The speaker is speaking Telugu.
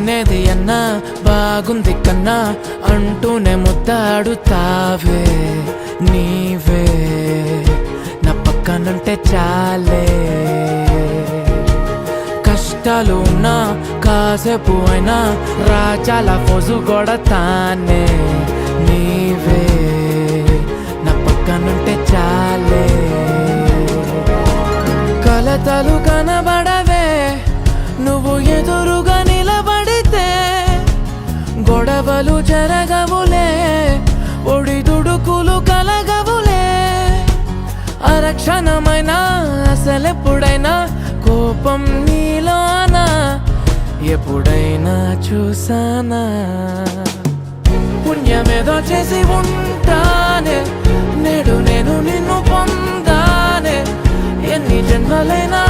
లేనేది అన్నా బాగుంది కన్నా అంటూనే ముద్దాడుతావే నీవే నా పక్కనుంటే చాలే కష్టాలు ఉన్నా కాసేపు అయినా రాజాల ఫోజు కొడతానే నీవే నా పక్కనుంటే చాలే కలతలు కనబడవే నువ్వు ఎదురుగా నిలబడితే గొడవలు జరగవులే ఒడిదుడుకులు కలగవులే అరక్షణమైనా అసలెప్పుడైనా కోపం నీలోనా ఎప్పుడైనా చూసానా పుణ్యమేదో చేసి ఉంటానే నేడు నేను నిన్ను పొందానే ఎన్ని జన్మలైనా